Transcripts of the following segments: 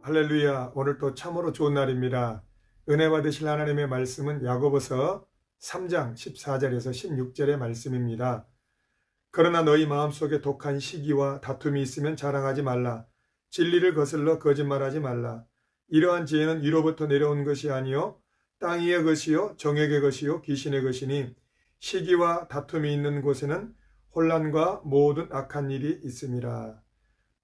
할렐루야. 오늘 또 참으로 좋은 날입니다. 은혜 받으실 하나님의 말씀은 야고보서 3장 14절에서 16절의 말씀입니다. 그러나 너희 마음속에 독한 시기와 다툼이 있으면 자랑하지 말라. 진리를 거슬러 거짓말하지 말라. 이러한 지혜는 위로부터 내려온 것이 아니요 땅 위의 것이요 정욕의 것이요 귀신의 것이니 시기와 다툼이 있는 곳에는 혼란과 모든 악한 일이 있음이라.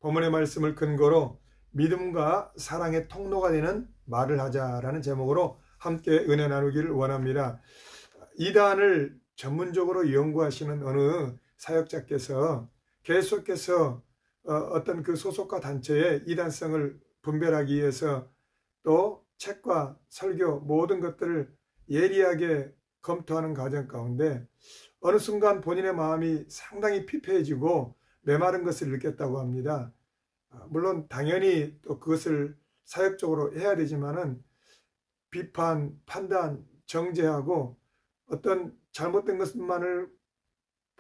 본문의 말씀을 근거로 믿음과 사랑의 통로가 되는 말을 하자라는 제목으로 함께 은혜 나누기를 원합니다. 이단을 전문적으로 연구하시는 어느 사역자께서 계속해서 어떤 그 소속과 단체의 이단성을 분별하기 위해서 또 책과 설교 모든 것들을 예리하게 검토하는 과정 가운데 어느 순간 본인의 마음이 상당히 피폐해지고 메마른 것을 느꼈다고 합니다. 물론 당연히 또 그것을 사역적으로 해야 되지만은 비판, 판단, 정죄하고 어떤 잘못된 것만을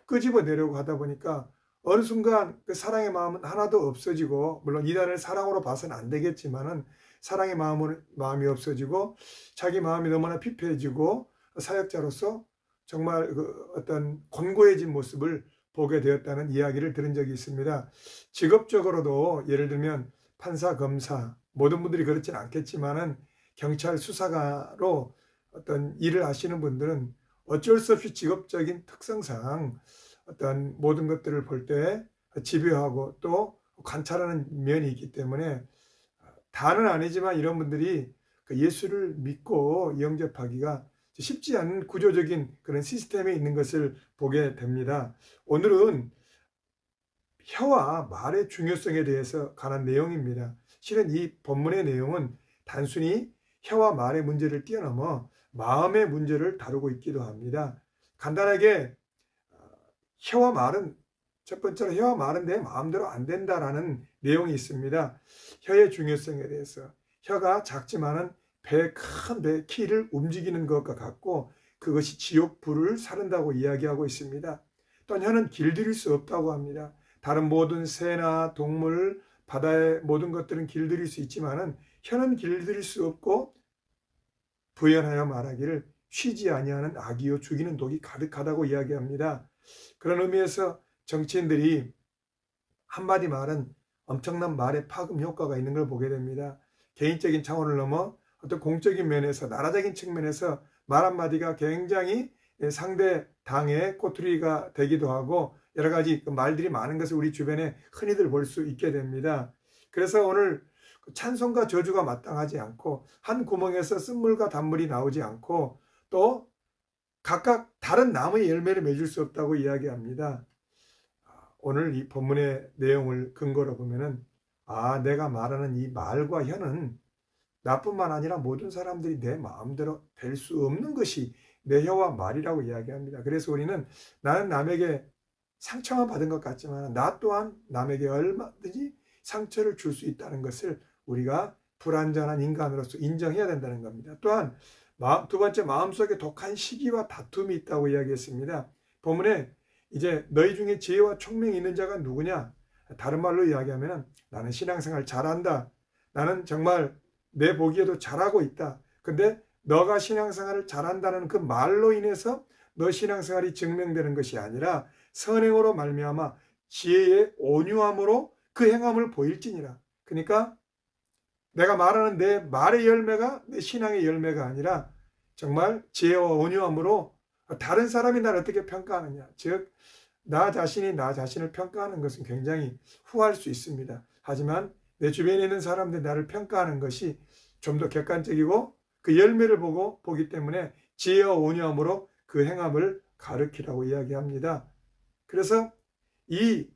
끄집어내려고 하다 보니까 어느 순간 그 사랑의 마음은 하나도 없어지고, 물론 이단을 사랑으로 봐서는 안 되겠지만은 사랑의 마음이 없어지고 자기 마음이 너무나 피폐해지고 사역자로서 정말 그 어떤 곤고해진 모습을 보게 되었다는 이야기를 들은 적이 있습니다. 직업적으로도 예를 들면 판사, 검사, 모든 분들이 그렇지는 않겠지만은 경찰 수사가로 어떤 일을 하시는 분들은 어쩔 수 없이 직업적인 특성상 어떤 모든 것들을 볼 때 집요하고 또 관찰하는 면이 있기 때문에 다는 아니지만 이런 분들이 예수를 믿고 영접하기가 쉽지 않은 구조적인 그런 시스템에 있는 것을 보게 됩니다. 오늘은 혀와 말의 중요성에 대해서 관한 내용입니다. 실은 이 본문의 내용은 단순히 혀와 말의 문제를 뛰어넘어 마음의 문제를 다루고 있기도 합니다. 간단하게 혀와 말은, 첫 번째로 혀와 말은 내 마음대로 안 된다라는 내용이 있습니다. 혀의 중요성에 대해서, 혀가 작지만은 큰 배 키를 움직이는 것과 같고 그것이 지옥 불을 사른다고 이야기하고 있습니다. 또한 혀는 길들일 수 없다고 합니다. 다른 모든 새나 동물, 바다의 모든 것들은 길들일 수 있지만은 혀는 길들일 수 없고 부연하여 말하기를 쉬지 아니하는 악이요 죽이는 독이 가득하다고 이야기합니다. 그런 의미에서 정치인들이 한마디 말은 엄청난 말의 파급 효과가 있는 걸 보게 됩니다. 개인적인 차원을 넘어 어떤 공적인 면에서, 나라적인 측면에서 말 한마디가 굉장히 상대 당의 꼬투리가 되기도 하고 여러 가지 말들이 많은 것을 우리 주변에 흔히들 볼 수 있게 됩니다. 그래서 오늘 찬송과 저주가 마땅하지 않고 한 구멍에서 쓴물과 단물이 나오지 않고 또 각각 다른 나무의 열매를 맺을 수 없다고 이야기합니다. 오늘 이 본문의 내용을 근거로 보면은 내가 말하는 이 말과 혀는 나뿐만 아니라 모든 사람들이 내 마음대로 될 수 없는 것이 내 혀와 말이라고 이야기합니다. 그래서 우리는 나는 남에게 상처만 받은 것 같지만 나 또한 남에게 얼마든지 상처를 줄 수 있다는 것을 우리가 불완전한 인간으로서 인정해야 된다는 겁니다. 또한 두 번째, 마음속에 독한 시기와 다툼이 있다고 이야기했습니다. 본문에 이제 너희 중에 지혜와 총명이 있는 자가 누구냐? 다른 말로 이야기하면 나는 신앙생활 잘한다. 나는 정말 내 보기에도 잘하고 있다. 근데 너가 신앙생활을 잘한다는 그 말로 인해서 너 신앙생활이 증명되는 것이 아니라 선행으로 말미암아 지혜의 온유함으로 그 행함을 보일지니라. 그러니까 내가 말하는 내 말의 열매가 내 신앙의 열매가 아니라 정말 지혜와 온유함으로 다른 사람이 나를 어떻게 평가하느냐, 즉 나 자신이 나 자신을 평가하는 것은 굉장히 후할 수 있습니다. 하지만 내 주변에 있는 사람들이 나를 평가하는 것이 좀 더 객관적이고 그 열매를 보기 때문에 지혜와 온유함으로 그 행함을 가르치라고 이야기합니다. 그래서 이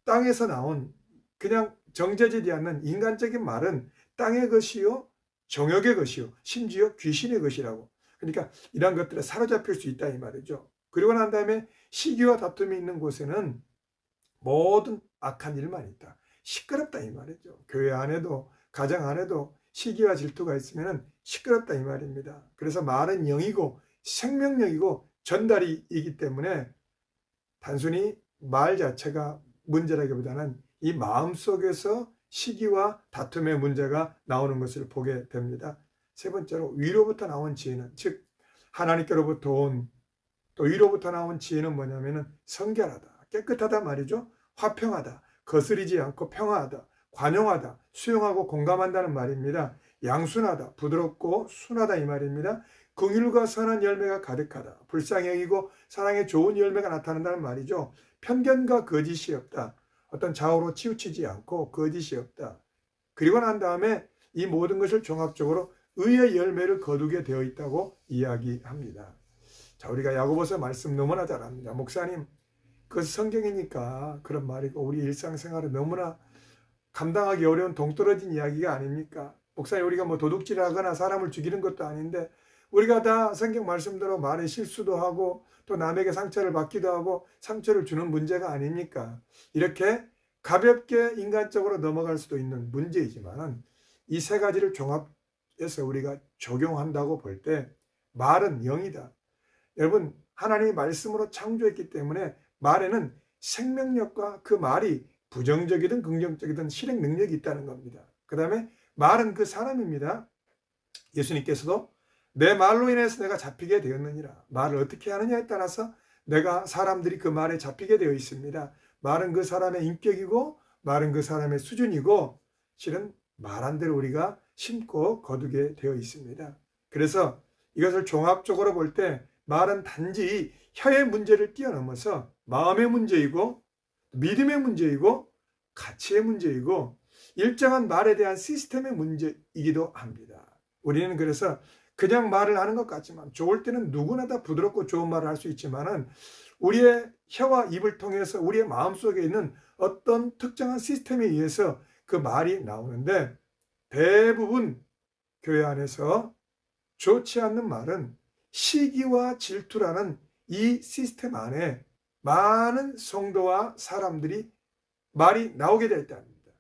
땅에서 나온 그냥 정제되지 않는 인간적인 말은 땅의 것이요 정욕의 것이요 심지어 귀신의 것이라고, 그러니까 이런 것들에 사로잡힐 수 있다 이 말이죠. 그리고 난 다음에 시기와 다툼이 있는 곳에는 모든 악한 일만 있다, 시끄럽다 이 말이죠. 교회 안에도 가정 안에도 시기와 질투가 있으면 시끄럽다 이 말입니다. 그래서 말은 영이고 생명력이고 전달이기 때문에 단순히 말 자체가 문제라기보다는 이 마음속에서 시기와 다툼의 문제가 나오는 것을 보게 됩니다. 세 번째로 위로부터 나온 지혜는, 즉 하나님께로부터 온, 또 위로부터 나온 지혜는 뭐냐면은 성결하다, 깨끗하다 말이죠. 화평하다, 거스리지 않고 평화하다, 관용하다, 수용하고 공감한다는 말입니다. 양순하다, 부드럽고 순하다 이 말입니다. 긍휼과 선한 열매가 가득하다, 불쌍히 여기고 사랑의 좋은 열매가 나타난다는 말이죠. 편견과 거짓이 없다, 어떤 좌우로 치우치지 않고 거짓이 없다. 그리고 난 다음에 이 모든 것을 종합적으로 의의 열매를 거두게 되어 있다고 이야기합니다. 자, 우리가 야고보서 말씀 너무나 잘 압니다. 목사님, 그 성경이니까 그런 말이고 우리 일상생활에 너무나 감당하기 어려운 동떨어진 이야기가 아닙니까? 목사님, 우리가 뭐 도둑질하거나 사람을 죽이는 것도 아닌데 우리가 다 성경 말씀대로 말에 실수도 하고 또 남에게 상처를 받기도 하고 상처를 주는 문제가 아닙니까? 이렇게 가볍게 인간적으로 넘어갈 수도 있는 문제이지만 이 세 가지를 종합해서 우리가 적용한다고 볼 때 말은 영이다. 여러분, 하나님이 말씀으로 창조했기 때문에 말에는 생명력과 그 말이 부정적이든 긍정적이든 실행 능력이 있다는 겁니다. 그 다음에 말은 그 사람입니다. 예수님께서도 내 말로 인해서 내가 잡히게 되었느니라. 말을 어떻게 하느냐에 따라서 내가 사람들이 그 말에 잡히게 되어 있습니다. 말은 그 사람의 인격이고 말은 그 사람의 수준이고 실은 말한 대로 우리가 심고 거두게 되어 있습니다. 그래서 이것을 종합적으로 볼 때 말은 단지 혀의 문제를 뛰어넘어서 마음의 문제이고 믿음의 문제이고 가치의 문제이고 일정한 말에 대한 시스템의 문제이기도 합니다. 우리는 그래서 그냥 말을 하는 것 같지만 좋을 때는 누구나 다 부드럽고 좋은 말을 할 수 있지만은 우리의 혀와 입을 통해서 우리의 마음속에 있는 어떤 특정한 시스템에 의해서 그 말이 나오는데 대부분 교회 안에서 좋지 않는 말은 시기와 질투라는 이 시스템 안에 많은 성도와 사람들이 말이 나오게 되어 있답니다.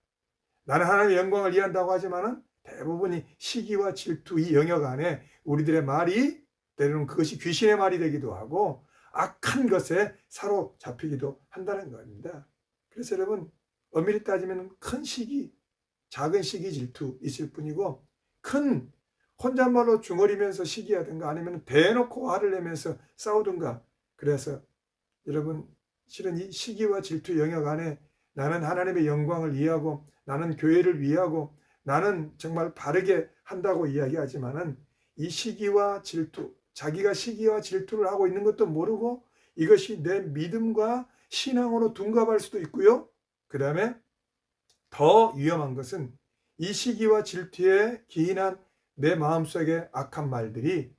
나는 하나님의 영광을 이해한다고 하지만은 대부분이 시기와 질투 이 영역 안에 우리들의 말이 때로는 그것이 귀신의 말이 되기도 하고 악한 것에 사로잡히기도 한다는 겁니다. 그래서 여러분, 엄밀히 따지면 큰 시기, 작은 시기 질투 있을 뿐이고 큰 혼잣말로 중얼이면서 시기하든가 아니면 대놓고 화를 내면서 싸우든가. 그래서 여러분, 실은 이 시기와 질투 영역 안에 나는 하나님의 영광을 이해하고 나는 교회를 위하고 나는 정말 바르게 한다고 이야기하지만은 이 시기와 질투, 자기가 시기와 질투를 하고 있는 것도 모르고 이것이 내 믿음과 신앙으로 둔갑할 수도 있고요. 그 다음에 더 위험한 것은 이 시기와 질투에 기인한 내 마음속의 악한 말들이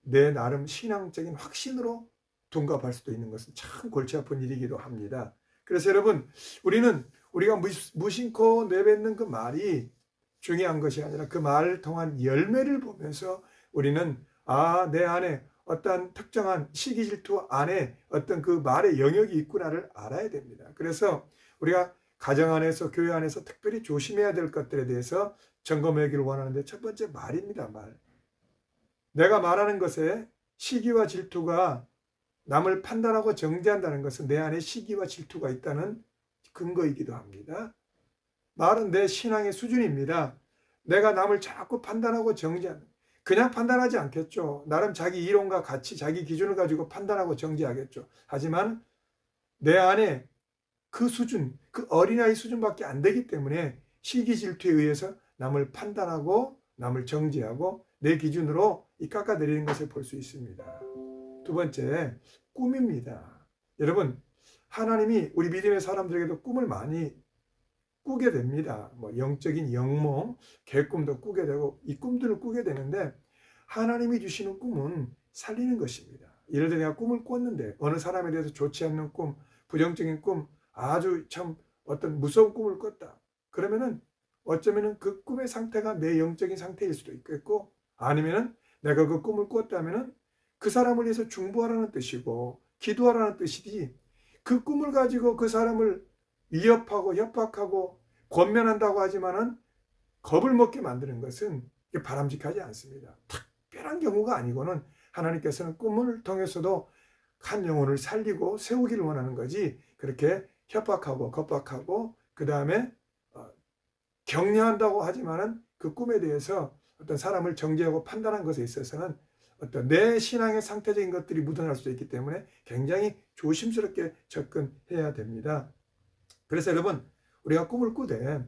내 나름 신앙적인 확신으로 둔갑할 수도 있는 것은 참 골치 아픈 일이기도 합니다. 그래서 여러분, 우리가 무심코 내뱉는 그 말이 중요한 것이 아니라 그 말을 통한 열매를 보면서 우리는 내 안에 어떤 특정한 시기 질투 안에 어떤 그 말의 영역이 있구나를 알아야 됩니다. 그래서 우리가 가정 안에서 교회 안에서 특별히 조심해야 될 것들에 대해서 점검하기를 원하는데 첫 번째 말입니다. 말. 내가 말하는 것에 시기와 질투가 남을 판단하고 정죄한다는 것은 내 안에 시기와 질투가 있다는 근거이기도 합니다. 말은 내 신앙의 수준입니다. 내가 남을 자꾸 판단하고 정죄하는, 그냥 판단하지 않겠죠. 나름 자기 이론과 가치, 자기 기준을 가지고 판단하고 정죄하겠죠. 하지만 내 안에 그 수준, 그 어린아이 수준밖에 안 되기 때문에 시기 질투에 의해서 남을 판단하고 남을 정죄하고 내 기준으로 깎아내리는 것을 볼 수 있습니다. 두 번째, 꿈입니다. 여러분, 하나님이 우리 믿음의 사람들에게도 꿈을 많이 꾸게 됩니다. 영적인 영몽, 개꿈도 꾸게 되고 이 꿈들을 꾸게 되는데 하나님이 주시는 꿈은 살리는 것입니다. 예를 들어 내가 꿈을 꿨는데 어느 사람에 대해서 좋지 않는 꿈, 부정적인 꿈, 아주 참 어떤 무서운 꿈을 꿨다. 그러면은 어쩌면은 그 꿈의 상태가 내 영적인 상태일 수도 있겠고 아니면은 내가 그 꿈을 꿨다면은 그 사람을 위해서 중보하라는 뜻이고 기도하라는 뜻이지 그 꿈을 가지고 그 사람을 위협하고 협박하고 권면한다고 하지만은 겁을 먹게 만드는 것은 바람직하지 않습니다. 특별한 경우가 아니고는 하나님께서는 꿈을 통해서도 한 영혼을 살리고 세우기를 원하는 거지 그렇게 협박하고 겁박하고 그 다음에 격려한다고 하지만은 그 꿈에 대해서 어떤 사람을 정죄하고 판단한 것에 있어서는 어떤 내 신앙의 상태적인 것들이 묻어날 수도 있기 때문에 굉장히 조심스럽게 접근해야 됩니다. 그래서 여러분, 우리가 꿈을 꾸되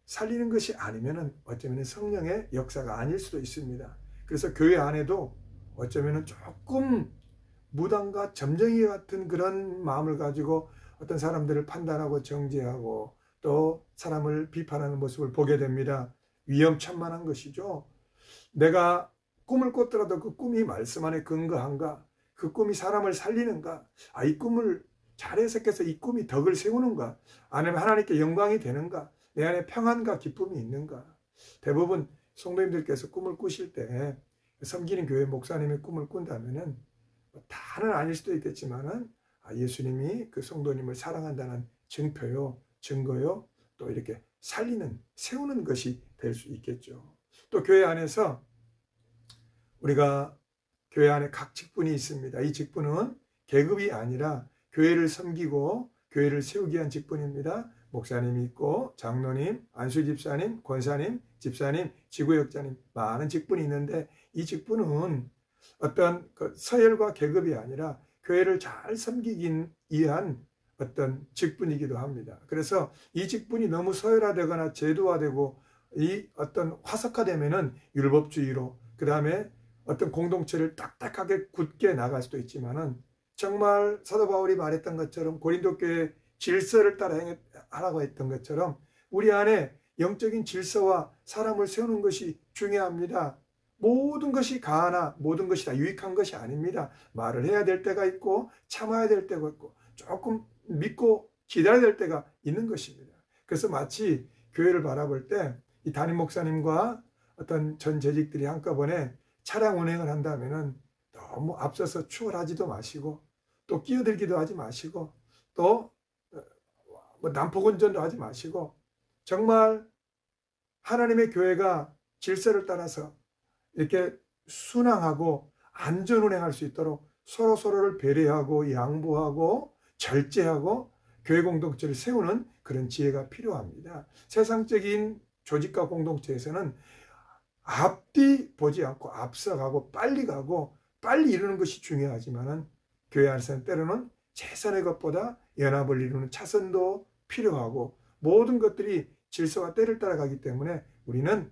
살리는 것이 아니면은 어쩌면 성령의 역사가 아닐 수도 있습니다. 그래서 교회 안에도 어쩌면 조금 무당과 점쟁이 같은 그런 마음을 가지고 어떤 사람들을 판단하고 정죄하고 또 사람을 비판하는 모습을 보게 됩니다. 위험천만한 것이죠. 내가 꿈을 꿨더라도 그 꿈이 말씀 안에 근거한가? 그 꿈이 사람을 살리는가? 이 꿈을 잘 해석해서 이 꿈이 덕을 세우는가? 아니면 하나님께 영광이 되는가? 내 안에 평안과 기쁨이 있는가? 대부분 성도님들께서 꿈을 꾸실 때 섬기는 교회 목사님의 꿈을 꾼다면은 다는 아닐 수도 있겠지만은 예수님이 그 성도님을 사랑한다는 증표요, 증거요, 또 이렇게 살리는, 세우는 것이 될 수 있겠죠. 또 교회 안에서 우리가 교회 안에 각 직분이 있습니다. 이 직분은 계급이 아니라 교회를 섬기고 교회를 세우기 위한 직분입니다. 목사님이 있고 장로님, 안수집사님, 권사님, 집사님, 지구역장님 많은 직분이 있는데 이 직분은 어떤 서열과 계급이 아니라 교회를 잘 섬기기 위한 어떤 직분이기도 합니다. 그래서 이 직분이 너무 서열화되거나 제도화되고 이 어떤 화석화되면은 율법주의로 그 다음에 어떤 공동체를 딱딱하게 굳게 나갈 수도 있지만은 정말 사도 바울이 말했던 것처럼 고린도 교회 질서를 따라 하라고 했던 것처럼 우리 안에 영적인 질서와 사람을 세우는 것이 중요합니다. 모든 것이 가하나 모든 것이 다 유익한 것이 아닙니다. 말을 해야 될 때가 있고 참아야 될 때가 있고 조금 믿고 기다려야 될 때가 있는 것입니다. 그래서 마치 교회를 바라볼 때 이 담임 목사님과 어떤 전 재직들이 한꺼번에 차량 운행을 한다면은 너무 앞서서 추월하지도 마시고 또 끼어들기도 하지 마시고 또 난폭 운전도 하지 마시고 정말 하나님의 교회가 질서를 따라서 이렇게 순항하고 안전 운행할 수 있도록 서로를 배려하고 양보하고 절제하고 교회 공동체를 세우는 그런 지혜가 필요합니다. 세상적인 조직과 공동체에서는 앞뒤 보지 않고 앞서가고 빨리 가고 빨리 이루는 것이 중요하지만은 교회 안에서는 때로는 최선의 것보다 연합을 이루는 차선도 필요하고 모든 것들이 질서와 때를 따라가기 때문에 우리는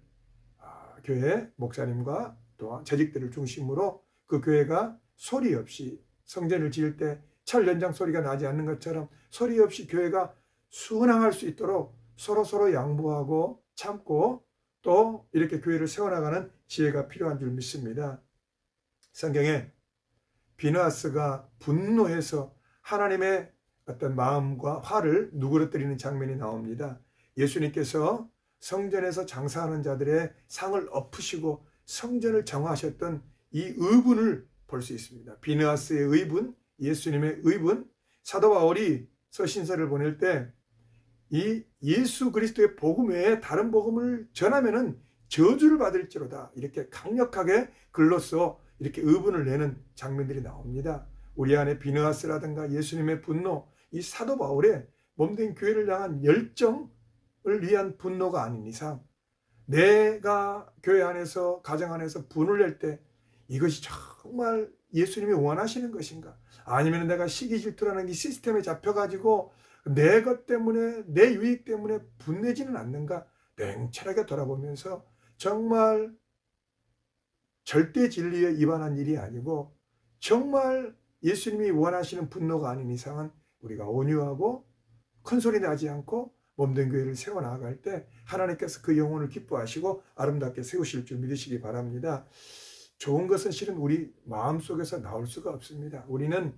교회 목사님과 또 재직들을 중심으로 그 교회가 소리 없이 성전을 지을 때 철 연장 소리가 나지 않는 것처럼 소리 없이 교회가 순항할 수 있도록 서로 양보하고 참고 또 이렇게 교회를 세워나가는 지혜가 필요한 줄 믿습니다. 성경에 비느하스가 분노해서 하나님의 어떤 마음과 화를 누그러뜨리는 장면이 나옵니다. 예수님께서 성전에서 장사하는 자들의 상을 엎으시고 성전을 정하셨던 이 의분을 볼 수 있습니다. 비느하스의 의분, 예수님의 의분, 사도 바울이 서신서를 보낼 때 이 예수 그리스도의 복음 외에 다른 복음을 전하면은 저주를 받을지로다 이렇게 강력하게 글로써 이렇게 의분을 내는 장면들이 나옵니다. 우리 안에 비느하스라든가 예수님의 분노, 이 사도 바울의 몸된 교회를 향한 열정을 위한 분노가 아닌 이상 내가 교회 안에서 가정 안에서 분을 낼 때 이것이 정말 예수님이 원하시는 것인가? 아니면 내가 시기 질투라는 이 시스템에 잡혀가지고 내 것 때문에 내 유익 때문에 분내지는 않는가? 냉철하게 돌아보면서 정말 절대 진리에 위반한 일이 아니고 정말 예수님이 원하시는 분노가 아닌 이상은 우리가 온유하고 큰 소리 나지 않고 몸된 교회를 세워나갈 때 하나님께서 그 영혼을 기뻐하시고 아름답게 세우실 줄 믿으시기 바랍니다. 좋은 것은 실은 우리 마음속에서 나올 수가 없습니다. 우리는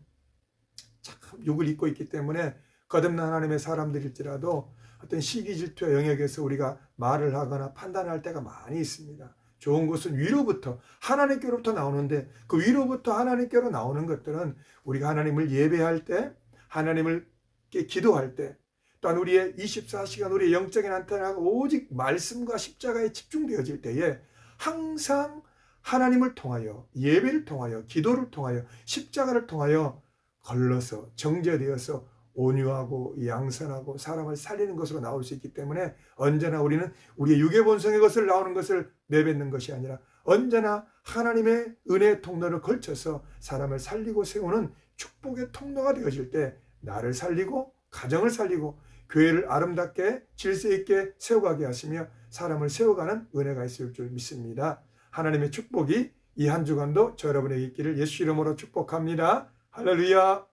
참 육을 입고 있기 때문에 거듭난 하나님의 사람들일지라도 어떤 시기 질투의 영역에서 우리가 말을 하거나 판단할 때가 많이 있습니다. 좋은 것은 위로부터 하나님께로부터 나오는데 그 위로부터 하나님께로 나오는 것들은 우리가 하나님을 예배할 때 하나님을 기도할 때 또한 우리의 24시간 우리의 영적인 안테나가 오직 말씀과 십자가에 집중되어질 때에 항상 하나님을 통하여 예배를 통하여 기도를 통하여 십자가를 통하여 걸러서 정죄되어서 온유하고 양선하고 사람을 살리는 것으로 나올 수 있기 때문에 언제나 우리는 우리의 육의 본성의 것을 나오는 것을 내뱉는 것이 아니라 언제나 하나님의 은혜의 통로를 걸쳐서 사람을 살리고 세우는 축복의 통로가 되어질 때 나를 살리고 가정을 살리고 교회를 아름답게 질서 있게 세워가게 하시며 사람을 세워가는 은혜가 있을 줄 믿습니다. 하나님의 축복이 이 한 주간도 저 여러분에게 있기를 예수 이름으로 축복합니다. 할렐루야.